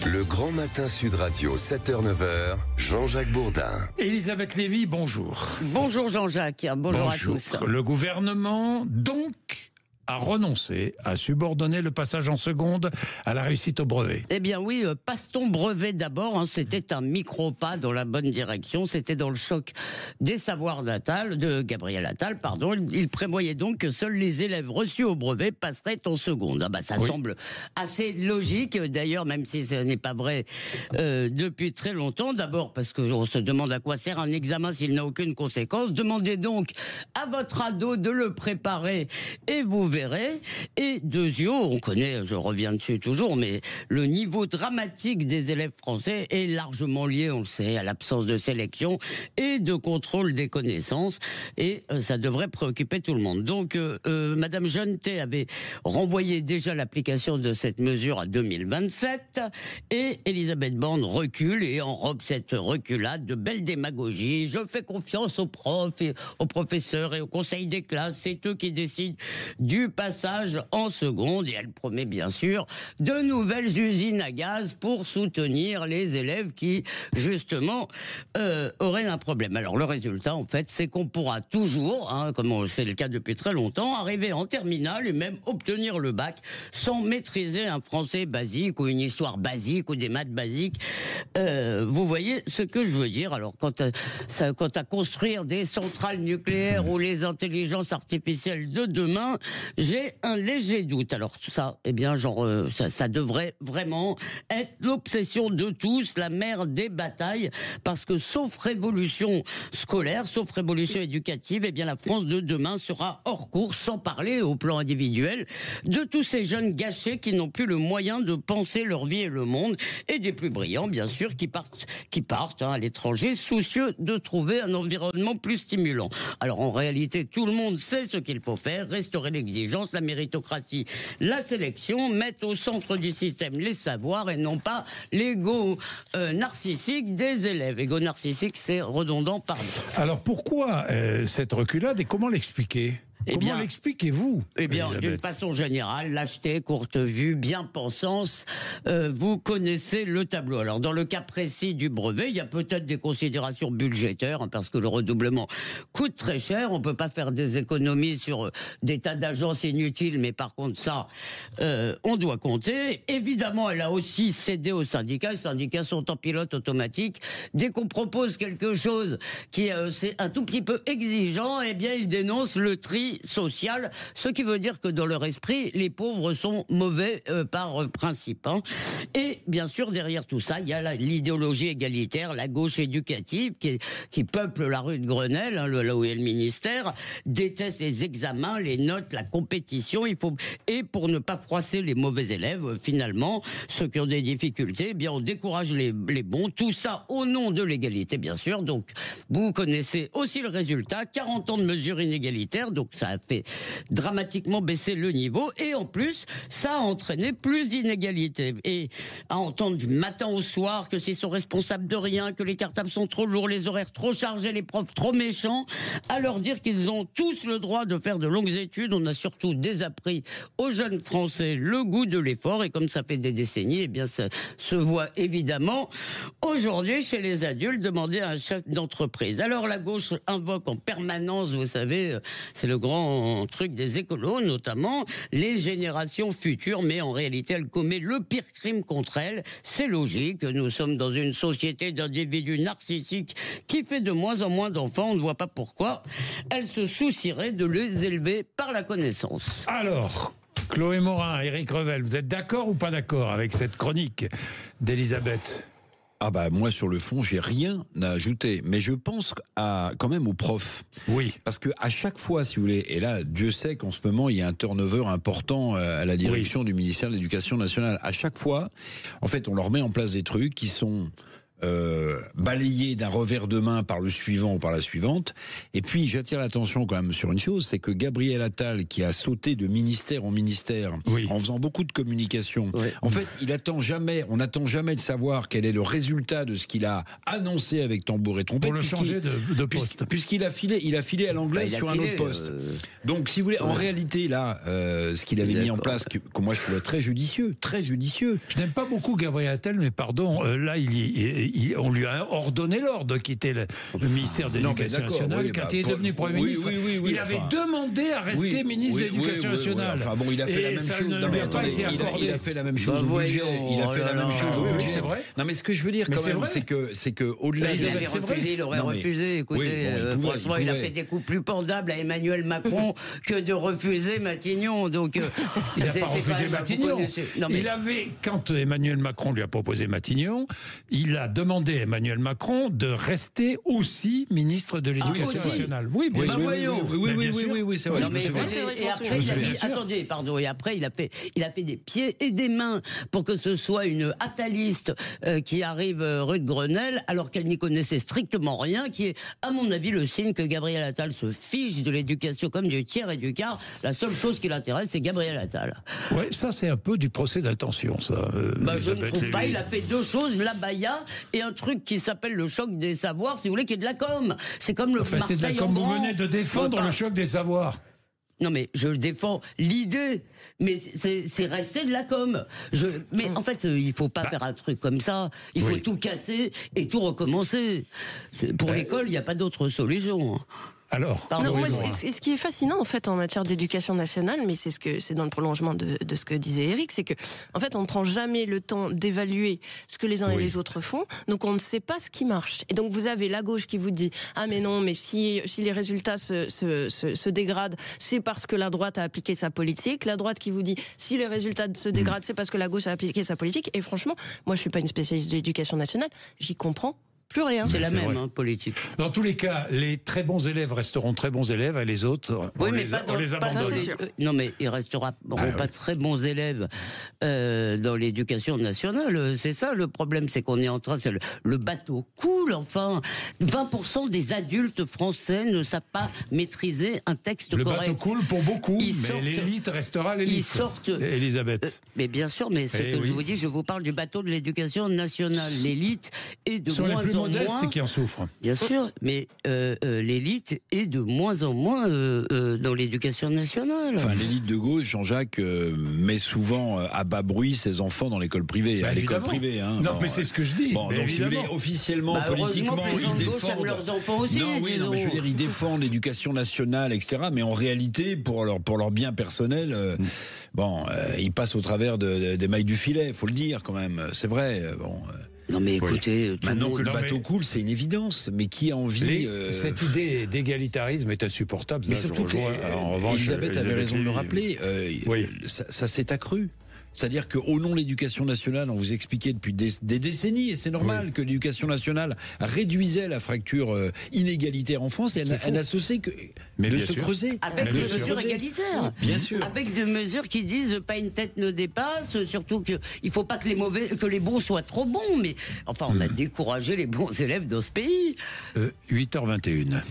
Le Grand Matin Sud Radio, 7h-9h, Jean-Jacques Bourdin. Elisabeth Lévy, bonjour. Bonjour Jean-Jacques, bonjour à tous. Le gouvernement, donc, a renoncé à subordonner le passage en seconde à la réussite au brevet. Eh bien oui, passe-t-on brevet d'abord, c'était un micro-pas dans la bonne direction, c'était dans le choc des savoirs de Gabriel Attal, il prévoyait donc que seuls les élèves reçus au brevet passeraient en seconde. Ça semble assez logique, d'ailleurs, même si ce n'est pas vrai depuis très longtemps. D'abord parce qu'on se demande à quoi sert un examen s'il n'a aucune conséquence. Demandez donc à votre ado de le préparer et vous verrez. Et deuxièmement, on connaît, je reviens dessus toujours, mais le niveau dramatique des élèves français est largement lié, on le sait, à l'absence de sélection et de contrôle des connaissances. Et ça devrait préoccuper tout le monde. Donc, Madame Jeunetet avait renvoyé déjà l'application de cette mesure à 2027. Et Elisabeth Borne recule et enrobe cette reculade de belle démagogie. Je fais confiance aux profs et aux professeurs et au conseil des classes. C'est eux qui décident du passage en seconde, et elle promet bien sûr de nouvelles usines à gaz pour soutenir les élèves qui justement auraient un problème. Alors le résultat en fait c'est qu'on pourra toujours, comme c'est le cas depuis très longtemps, arriver en terminale et même obtenir le bac sans maîtriser un français basique ou une histoire basique ou des maths basiques. Vous voyez ce que je veux dire. Alors quant à construire des centrales nucléaires ou les intelligences artificielles de demain, j'ai un léger doute. Alors tout ça, eh bien, ça devrait vraiment être l'obsession de tous, la mère des batailles, parce que sauf révolution scolaire, sauf révolution éducative, eh bien, la France de demain sera hors course, sans parler au plan individuel de tous ces jeunes gâchés qui n'ont plus le moyen de penser leur vie et le monde, et des plus brillants, bien sûr, qui partent à l'étranger, soucieux de trouver un environnement plus stimulant. Alors en réalité, tout le monde sait ce qu'il faut faire, restaurer l'exigence, la méritocratie, la sélection, mettre au centre du système les savoirs et non pas l'ego narcissique des élèves. Ego narcissique, c'est redondant, pardon. Alors pourquoi cette reculade et comment l'expliquer ? Comment l'expliquez-vous ? Eh bien, d'une façon générale, lâcheté, courte vue, bien-pensance, vous connaissez le tableau. Alors, dans le cas précis du brevet, il y a peut-être des considérations budgétaires, parce que le redoublement coûte très cher. On peut pas faire des économies sur des tas d'agences inutiles, mais par contre, ça, on doit compter. Évidemment, elle a aussi cédé aux syndicats. Les syndicats sont en pilote automatique. Dès qu'on propose quelque chose qui c'est un tout petit peu exigeant, eh bien, ils dénoncent le tri social, ce qui veut dire que dans leur esprit, les pauvres sont mauvais par principe. Et bien sûr, derrière tout ça, il y a l'idéologie égalitaire, la gauche éducative qui peuple la rue de Grenelle, là où est le ministère, déteste les examens, les notes, la compétition. Et pour ne pas froisser les mauvais élèves, finalement, ceux qui ont des difficultés, eh bien on décourage les bons. Tout ça au nom de l'égalité, bien sûr. Donc, vous connaissez aussi le résultat, 40 ans de mesures inégalitaires, donc ça a fait dramatiquement baisser le niveau, et en plus, ça a entraîné plus d'inégalités. Et à entendre du matin au soir que s'ils sont responsables de rien, que les cartables sont trop lourds, les horaires trop chargés, les profs trop méchants, à leur dire qu'ils ont tous le droit de faire de longues études. On a surtout désappris aux jeunes Français le goût de l'effort, et comme ça fait des décennies, eh bien ça se voit évidemment aujourd'hui chez les adultes. Demander à un chef d'entreprise. Alors la gauche invoque en permanence, vous savez, c'est le grand truc des écolos, notamment les générations futures, mais en réalité, elle commet le pire crime contre elles. C'est logique, nous sommes dans une société d'individus narcissiques qui fait de moins en moins d'enfants, on ne voit pas pourquoi elle se soucierait de les élever par la connaissance. Alors, Chloé Morin, Éric Revel, vous êtes d'accord ou pas d'accord avec cette chronique d'Elisabeth ? Moi sur le fond j'ai rien à ajouter, mais je pense quand même aux profs. Oui. Parce que à chaque fois, si vous voulez, et là Dieu sait qu'en ce moment il y a un turnover important à la direction du ministère de l'Éducation nationale. À chaque fois, en fait, on leur met en place des trucs qui sont balayé d'un revers de main par le suivant ou par la suivante. Et puis j'attire l'attention quand même sur une chose, c'est que Gabriel Attal, qui a sauté de ministère en ministère en faisant beaucoup de communication, en fait on n'attend jamais de savoir quel est le résultat de ce qu'il a annoncé avec tambour et trompette. Pour le changer de poste. Puisqu'il a filé à l'anglaise sur un autre poste. Donc si vous voulez, en réalité là, ce qu'il avait mis en place, que moi je trouvais très judicieux. Je n'aime pas beaucoup Gabriel Attal, mais pardon, là on lui a ordonné l'ordre de quitter le ministère de l'Éducation nationale quand il est devenu Premier ministre. Il avait demandé à rester ministre de l'Éducation nationale. Enfin bon, il a fait la même chose. Il a fait la même chose au budget. Il a fait la même chose au budget. C'est vrai. Non, mais ce que je veux dire quand même, c'est que au-delà. Il aurait refusé. Écoutez, franchement, il a fait des coups plus pendables à Emmanuel Macron que de refuser Matignon. Donc, il n'a pas refusé Matignon. Il avait, quand Emmanuel Macron lui a proposé Matignon, il a demandé à Emmanuel Macron de rester aussi ministre de l'Éducation nationale. Oui, c'est vrai. Non, mais et après, il a dit, attendez, pardon, et après, il a fait des pieds et des mains pour que ce soit une ataliste qui arrive rue de Grenelle, alors qu'elle n'y connaissait strictement rien, qui est, à mon avis, le signe que Gabriel Attal se fiche de l'éducation comme du tiers et du quart. La seule chose qui l'intéresse, c'est Gabriel Attal. Ouais, ça, c'est un peu du procès d'intention, ça. Je ne trouve pas. Il a fait deux choses, la baya et un truc qui s'appelle le choc des savoirs, si vous voulez, qui est de la com. C'est comme le Marseille c'est de la com. Vous venez de défendre le choc des savoirs. Non, mais je défends l'idée, mais c'est resté de la com. Mais en fait, il faut pas faire un truc comme ça. Il faut tout casser et tout recommencer. Pour l'école, il n'y a pas d'autre solution. Alors, ce qui est fascinant en fait en matière d'éducation nationale, mais c'est dans le prolongement de ce que disait Éric, c'est que en fait on ne prend jamais le temps d'évaluer ce que les uns et les autres font, donc on ne sait pas ce qui marche. Et donc vous avez la gauche qui vous dit ah mais non, mais si les résultats se dégradent, c'est parce que la droite a appliqué sa politique. La droite qui vous dit si les résultats se dégradent, c'est parce que la gauche a appliqué sa politique. Et franchement, moi je suis pas une spécialiste de l'éducation nationale, j'y comprends plus rien. C'est la même politique. Dans tous les cas, les très bons élèves resteront très bons élèves et les autres, on les abandonne. Non, mais ils resteront pas très bons élèves dans l'éducation nationale. C'est ça le problème, c'est qu'on est en train, le bateau coule. Enfin, 20% des adultes français ne savent pas maîtriser un texte correct. Le bateau coule pour beaucoup, mais l'élite restera l'élite. Elisabeth. Mais bien sûr, mais ce que je vous dis, je vous parle du bateau de l'éducation nationale. L'élite est de moins en moins modeste qui en souffre. Bien sûr, mais l'élite est de moins en moins dans l'éducation nationale. Enfin, l'élite de gauche, Jean-Jacques, met souvent à bas bruit ses enfants dans l'école privée. À l'école privée. Hein. Non, mais c'est ce que je dis. Bon, donc, si vous voulez, officiellement, politiquement, ils défendent leurs enfants aussi. Non, oui, non, mais je veux dire, ils défendent l'éducation nationale, etc. Mais en réalité, pour leur bien personnel, ils passent au travers des mailles du filet. Faut le dire quand même. C'est vrai. Non mais écoutez, maintenant que le bateau coule, c'est une évidence. Mais qui a envie cette idée d'égalitarisme est insupportable. Mais surtout Elisabeth avait raison de le rappeler. Ça s'est accru. C'est-à-dire qu'au nom de l'éducation nationale, on vous expliquait depuis des décennies, et c'est normal que l'éducation nationale réduisait la fracture inégalitaire en France, et elle n'a cessé que de se creuser. Avec des mesures égalitaires. Bien sûr. Avec des mesures qui disent pas une tête ne dépasse, surtout qu'il ne faut pas que les bons soient trop bons. Mais enfin, on a découragé les bons élèves dans ce pays. 8h21.